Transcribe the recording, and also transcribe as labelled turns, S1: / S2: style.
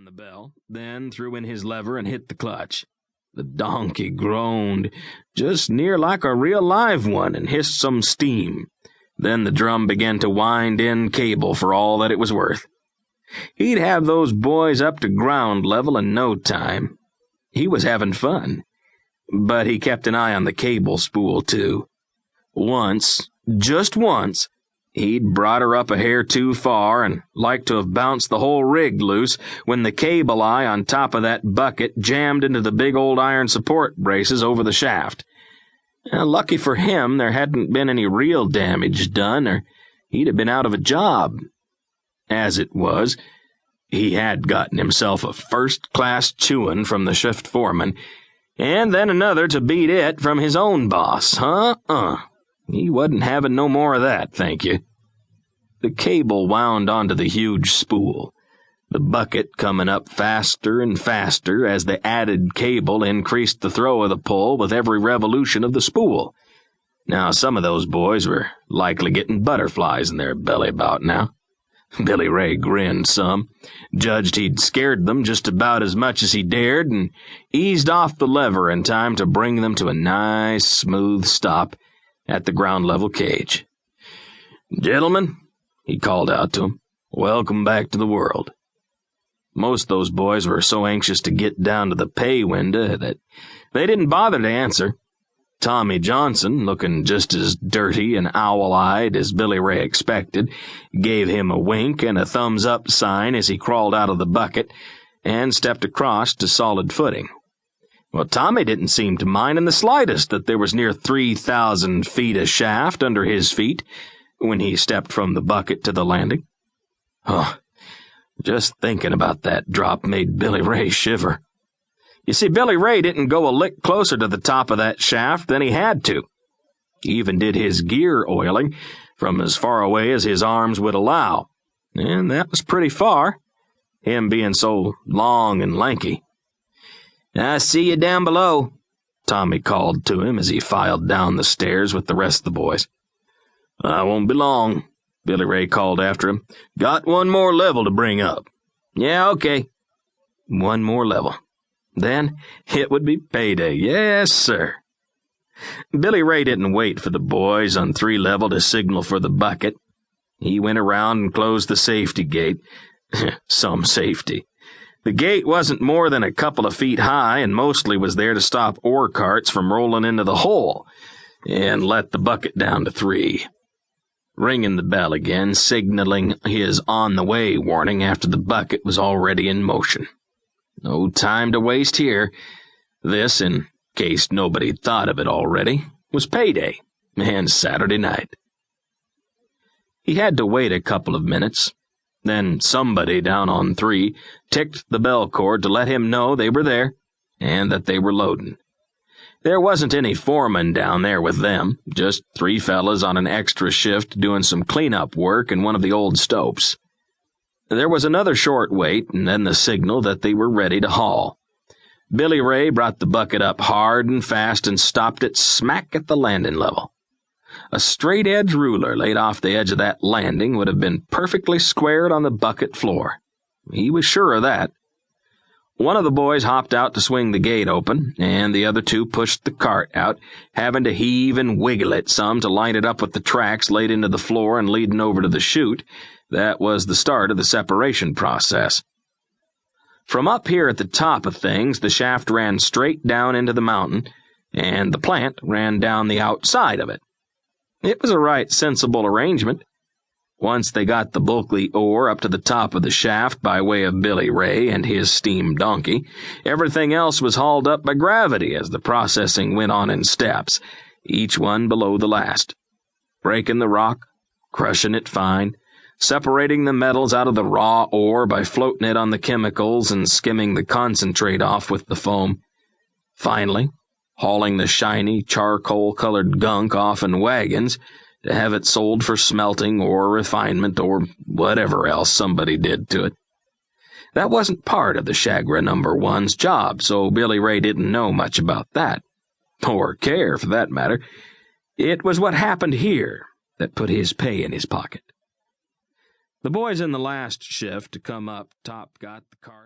S1: on the bell, then threw in his lever and hit the clutch. The donkey groaned, just near like a real live one, and hissed some steam. Then the drum began to wind in cable for all that it was worth. He'd have those boys up to ground level in no time. He was having fun, but he kept an eye on the cable spool, too. Once, just once, he'd brought her up a hair too far and like to have bounced the whole rig loose when the cable eye on top of that bucket jammed into the big old iron support braces over the shaft. Lucky for him, there hadn't been any real damage done, or he'd have been out of a job. As it was, he had gotten himself a first-class chewing from the shift foreman, and then another to beat it from his own boss. He wasn't having no more of that, thank you. The cable wound onto the huge spool, the bucket coming up faster and faster as the added cable increased the throw of the pull with every revolution of the spool. Now, some of those boys were likely getting butterflies in their belly about now. Billy Ray grinned some, judged he'd scared them just about as much as he dared, and eased off the lever in time to bring them to a nice, smooth stop at the ground-level cage. "Gentlemen," he called out to them, "welcome back to the world." Most of those boys were so anxious to get down to the pay window that they didn't bother to answer. Tommy Johnson, looking just as dirty and owl-eyed as Billy Ray expected, gave him a wink and a thumbs-up sign as he crawled out of the bucket and stepped across to solid footing. Well, Tommy didn't seem to mind in the slightest that there was near 3,000 feet of shaft under his feet when he stepped from the bucket to the landing. Just thinking about that drop made Billy Ray shiver. You see, Billy Ray didn't go a lick closer to the top of that shaft than he had to. He even did his gear oiling from as far away as his arms would allow, and that was pretty far, him being so long and lanky. "I see you down below," Tommy called to him as he filed down the stairs with the rest of the boys. "I won't be long," Billy Ray called after him. "Got one more level to bring up." "Yeah, okay." One more level. Then it would be payday. Yes, sir. Billy Ray didn't wait for the boys on 3 level to signal for the bucket. He went around and closed the safety gate. Some safety. The gate wasn't more than a couple of feet high and mostly was there to stop ore carts from rolling into the hole and let the bucket down to 3. Ringing the bell again, signaling his on-the-way warning after the bucket was already in motion. No time to waste here. This, in case nobody thought of it already, was payday and Saturday night. He had to wait a couple of minutes. Then somebody down on 3 ticked the bell cord to let him know they were there and that they were loading. There wasn't any foreman down there with them, just 3 fellas on an extra shift doing some cleanup work in one of the old stopes. There was another short wait, and then the signal that they were ready to haul. Billy Ray brought the bucket up hard and fast and stopped it smack at the landing level. A straight-edge ruler laid off the edge of that landing would have been perfectly squared on the bucket floor. He was sure of that. One of the boys hopped out to swing the gate open, and the other 2 pushed the cart out, having to heave and wiggle it some to line it up with the tracks laid into the floor and leading over to the chute. That was the start of the separation process. From up here at the top of things, the shaft ran straight down into the mountain, and the plant ran down the outside of it. It was a right sensible arrangement. Once they got the bulky ore up to the top of the shaft by way of Billy Ray and his steam donkey, everything else was hauled up by gravity as the processing went on in steps, each one below the last. Breaking the rock, crushing it fine, separating the metals out of the raw ore by floating it on the chemicals and skimming the concentrate off with the foam. Finally, hauling the shiny, charcoal-colored gunk off in wagons to have it sold for smelting or refinement or whatever else somebody did to it. That wasn't part of the Chagra No. 1's job, so Billy Ray didn't know much about that, or care, for that matter. It was what happened here that put his pay in his pocket. The boys in the last shift to come up top got the cart.